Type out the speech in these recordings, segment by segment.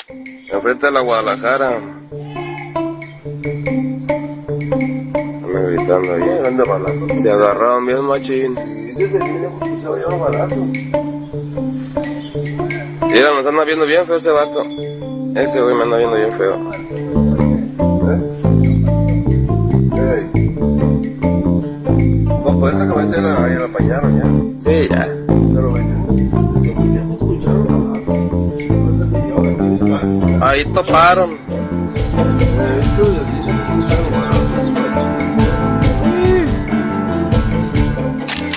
Enfrente de la Guadalajara. Ando gritando ahí. Anda balazos. Se agarraron bien machín. Y desde niño se va a llevar balazos. Mira, nos anda viendo bien feo ese vato. Ese güey me anda viendo bien feo. No, pues esa camioneta ya la apañaron ya. Sí, ya. Pero ya no escucharon balazos. Ahí toparon.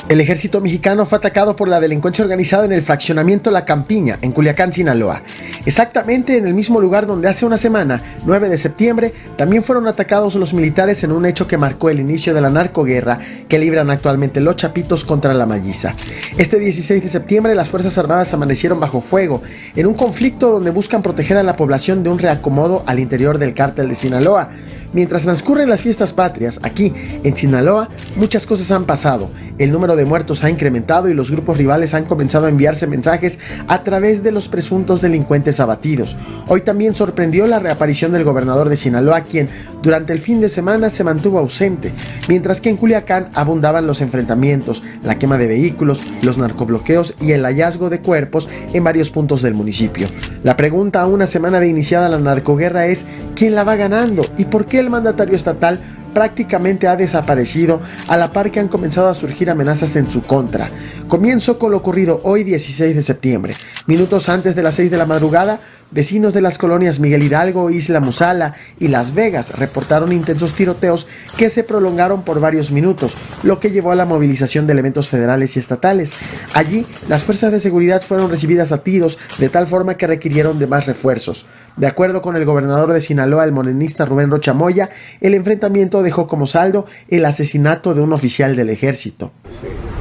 El ejército mexicano fue atacado por la delincuencia organizada en el fraccionamiento La Campiña, en Culiacán, Sinaloa. Exactamente en el mismo lugar donde hace una semana, 9 de septiembre, también fueron atacados los militares en un hecho que marcó el inicio de la narcoguerra que libran actualmente los chapitos contra la malliza. Este 16 de septiembre las Fuerzas Armadas amanecieron bajo fuego en un conflicto donde buscan proteger a la población de un reacomodo al interior del cártel de Sinaloa. Mientras transcurren las fiestas patrias, aquí en Sinaloa, muchas cosas han pasado. El número de muertos ha incrementado y los grupos rivales han comenzado a enviarse mensajes a través de los presuntos delincuentes abatidos. Hoy también sorprendió la reaparición del gobernador de Sinaloa, quien durante el fin de semana se mantuvo ausente, mientras que en Culiacán abundaban los enfrentamientos, la quema de vehículos, los narcobloqueos y el hallazgo de cuerpos en varios puntos del municipio. La pregunta a una semana de iniciada la narcoguerra es: ¿quién la va ganando y por qué el mandatario estatal prácticamente ha desaparecido a la par que han comenzado a surgir amenazas en su contra? Comienzo con lo ocurrido hoy 16 de septiembre. Minutos antes de las 6 de la madrugada, vecinos de las colonias Miguel Hidalgo, Isla Musala y Las Vegas reportaron intensos tiroteos que se prolongaron por varios minutos, lo que llevó a la movilización de elementos federales y estatales. Allí, las fuerzas de seguridad fueron recibidas a tiros de tal forma que requirieron de más refuerzos. De acuerdo con el gobernador de Sinaloa, el morenista Rubén Rocha Moya, el enfrentamiento dejó como saldo el asesinato de un oficial del ejército.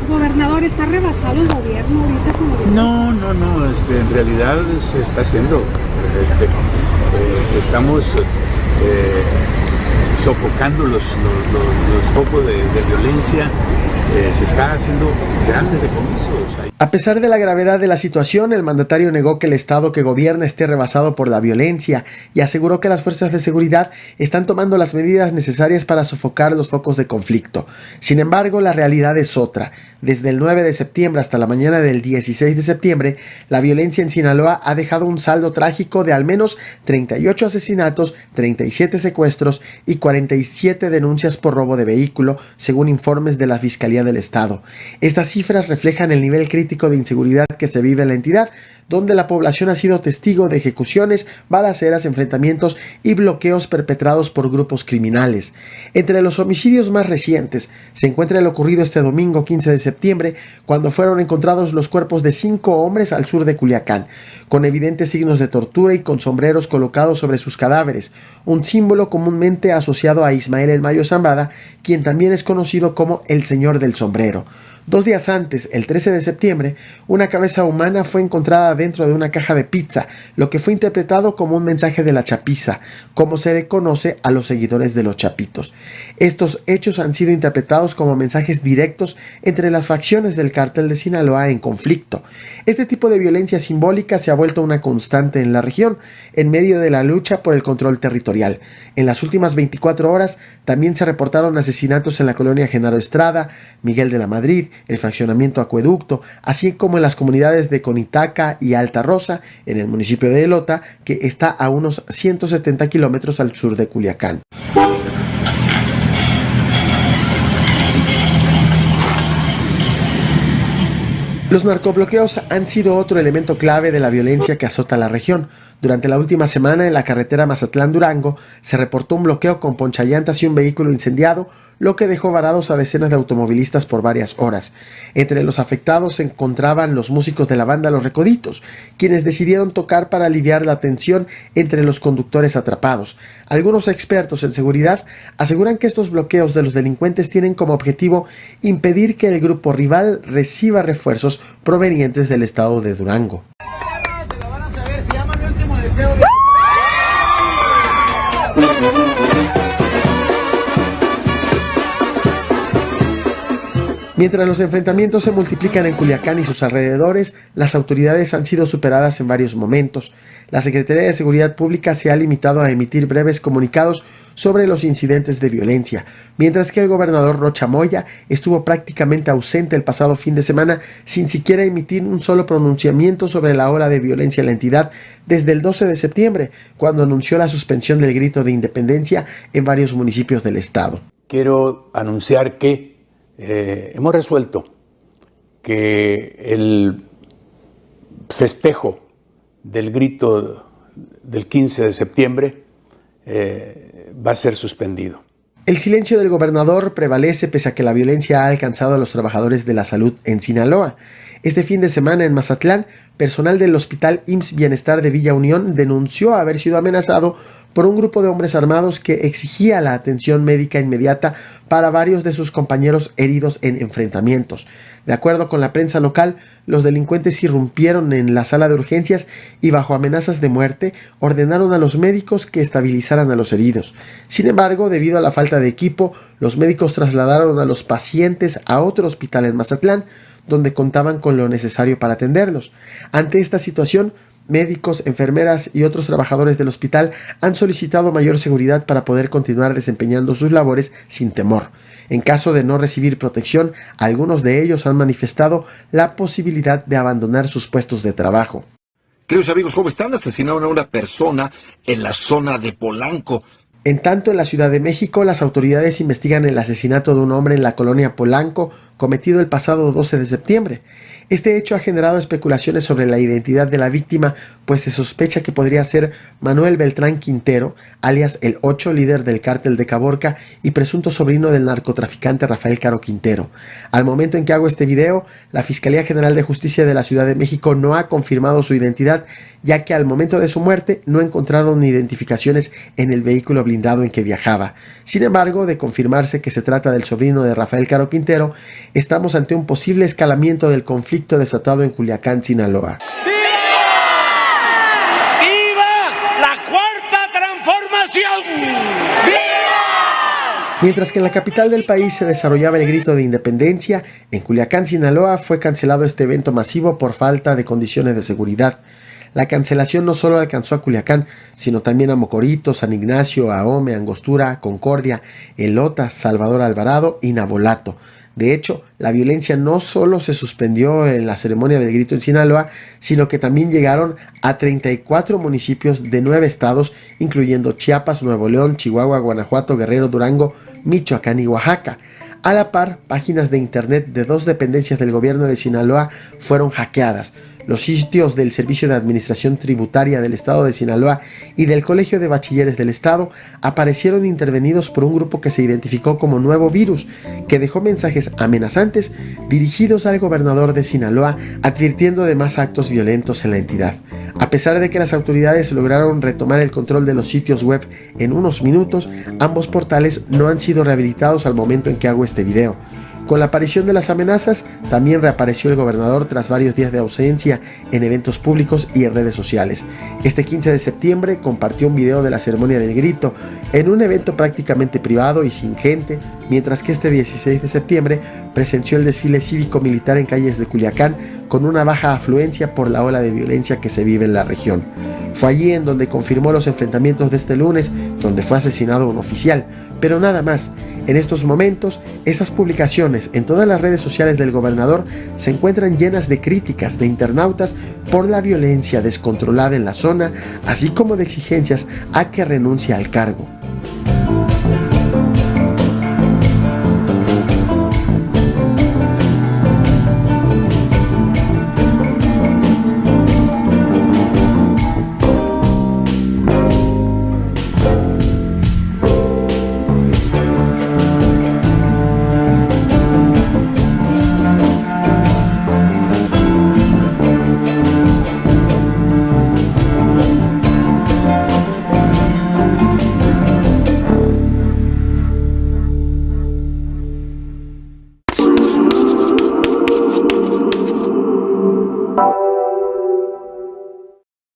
Gobernador, ¿está rebasado el gobierno ahorita como No, en realidad se está haciendo. Estamos sofocando los focos de violencia. Se está haciendo grandes decomisos. A pesar de la gravedad de la situación, el mandatario negó que el Estado que gobierna esté rebasado por la violencia y aseguró que las fuerzas de seguridad están tomando las medidas necesarias para sofocar los focos de conflicto. Sin embargo, la realidad es otra. Desde el 9 de septiembre hasta la mañana del 16 de septiembre, la violencia en Sinaloa ha dejado un saldo trágico de al menos 38 asesinatos, 37 secuestros y 47 denuncias por robo de vehículo, según informes de la Fiscalía del Estado. Estas cifras reflejan el nivel crítico de inseguridad que se vive en la entidad, donde la población ha sido testigo de ejecuciones, balaceras, enfrentamientos y bloqueos perpetrados por grupos criminales. Entre los homicidios más recientes se encuentra el ocurrido este domingo 15 de septiembre, cuando fueron encontrados los cuerpos de 5 hombres al sur de Culiacán, con evidentes signos de tortura y con sombreros colocados sobre sus cadáveres, un símbolo comúnmente asociado a Ismael El Mayo Zambada, quien también es conocido como el Señor del Sombrero. 2 días antes, el 13 de septiembre, una cabeza humana fue encontrada dentro de una caja de pizza, lo que fue interpretado como un mensaje de la chapiza, como se le conoce a los seguidores de los chapitos. Estos hechos han sido interpretados como mensajes directos entre las facciones del cártel de Sinaloa en conflicto. Este tipo de violencia simbólica se ha vuelto una constante en la región, en medio de la lucha por el control territorial. En las últimas 24 horas también se reportaron asesinatos en la colonia Genaro Estrada, Miguel de la Madrid, el fraccionamiento Acueducto, así como en las comunidades de Conitaca y Alta Rosa, en el municipio de Elota, que está a unos 170 kilómetros al sur de Culiacán. Los narcobloqueos han sido otro elemento clave de la violencia que azota la región. Durante la última semana en la carretera Mazatlán-Durango se reportó un bloqueo con ponchallantas y un vehículo incendiado, lo que dejó varados a decenas de automovilistas por varias horas. Entre los afectados se encontraban los músicos de la banda Los Recoditos, quienes decidieron tocar para aliviar la tensión entre los conductores atrapados. Algunos expertos en seguridad aseguran que estos bloqueos de los delincuentes tienen como objetivo impedir que el grupo rival reciba refuerzos provenientes del estado de Durango. Mientras los enfrentamientos se multiplican en Culiacán y sus alrededores, las autoridades han sido superadas en varios momentos. La Secretaría de Seguridad Pública se ha limitado a emitir breves comunicados sobre los incidentes de violencia, mientras que el gobernador Rocha Moya estuvo prácticamente ausente el pasado fin de semana sin siquiera emitir un solo pronunciamiento sobre la ola de violencia en la entidad desde el 12 de septiembre, cuando anunció la suspensión del grito de independencia en varios municipios del estado. Quiero anunciar que hemos resuelto que el festejo del grito del 15 de septiembre va a ser suspendido. El silencio del gobernador prevalece pese a que la violencia ha alcanzado a los trabajadores de la salud en Sinaloa. Este fin de semana en Mazatlán, personal del Hospital IMSS Bienestar de Villa Unión denunció haber sido amenazado por un grupo de hombres armados que exigía la atención médica inmediata para varios de sus compañeros heridos en enfrentamientos. De acuerdo con la prensa local, los delincuentes irrumpieron en la sala de urgencias y bajo amenazas de muerte ordenaron a los médicos que estabilizaran a los heridos. Sin embargo, debido a la falta de equipo, los médicos trasladaron a los pacientes a otro hospital en Mazatlán, donde contaban con lo necesario para atenderlos. Ante esta situación, médicos, enfermeras y otros trabajadores del hospital han solicitado mayor seguridad para poder continuar desempeñando sus labores sin temor. En caso de no recibir protección, algunos de ellos han manifestado la posibilidad de abandonar sus puestos de trabajo. Queridos amigos, ¿cómo están? Asesinaron a una persona en la zona de Polanco. En tanto, en la Ciudad de México, las autoridades investigan el asesinato de un hombre en la colonia Polanco cometido el pasado 12 de septiembre. Este hecho ha generado especulaciones sobre la identidad de la víctima, pues se sospecha que podría ser Manuel Beltrán Quintero, alias El Ocho, líder del cártel de Caborca y presunto sobrino del narcotraficante Rafael Caro Quintero. Al momento en que hago este video, la Fiscalía General de Justicia de la Ciudad de México no ha confirmado su identidad, ya que al momento de su muerte no encontraron identificaciones en el vehículo blindado en que viajaba. Sin embargo, de confirmarse que se trata del sobrino de Rafael Caro Quintero, estamos ante un posible escalamiento del conflicto desatado en Culiacán, Sinaloa. ¡Viva la Cuarta Transformación! ¡Viva! Mientras que en la capital del país se desarrollaba el grito de independencia, en Culiacán, Sinaloa, fue cancelado este evento masivo por falta de condiciones de seguridad. La cancelación no solo alcanzó a Culiacán, sino también a Mocorito, San Ignacio, Ahome, Angostura, Concordia, Elota, Salvador Alvarado y Navolato. De hecho, la violencia no solo se suspendió en la ceremonia del grito en Sinaloa, sino que también llegaron a 34 municipios de 9 estados, incluyendo Chiapas, Nuevo León, Chihuahua, Guanajuato, Guerrero, Durango, Michoacán y Oaxaca. A la par, páginas de internet de 2 dependencias del gobierno de Sinaloa fueron hackeadas. Los sitios del Servicio de Administración Tributaria del Estado de Sinaloa y del Colegio de Bachilleres del Estado aparecieron intervenidos por un grupo que se identificó como Nuevo Virus, que dejó mensajes amenazantes dirigidos al gobernador de Sinaloa, advirtiendo de más actos violentos en la entidad. A pesar de que las autoridades lograron retomar el control de los sitios web en unos minutos, ambos portales no han sido rehabilitados al momento en que hago este video. Con la aparición de las amenazas, también reapareció el gobernador tras varios días de ausencia en eventos públicos y en redes sociales. Este 15 de septiembre compartió un video de la ceremonia del grito en un evento prácticamente privado y sin gente, mientras que este 16 de septiembre presenció el desfile cívico-militar en calles de Culiacán con una baja afluencia por la ola de violencia que se vive en la región. Fue allí en donde confirmó los enfrentamientos de este lunes, donde fue asesinado un oficial, pero nada más. En estos momentos, esas publicaciones en todas las redes sociales del gobernador se encuentran llenas de críticas de internautas por la violencia descontrolada en la zona, así como de exigencias a que renuncie al cargo.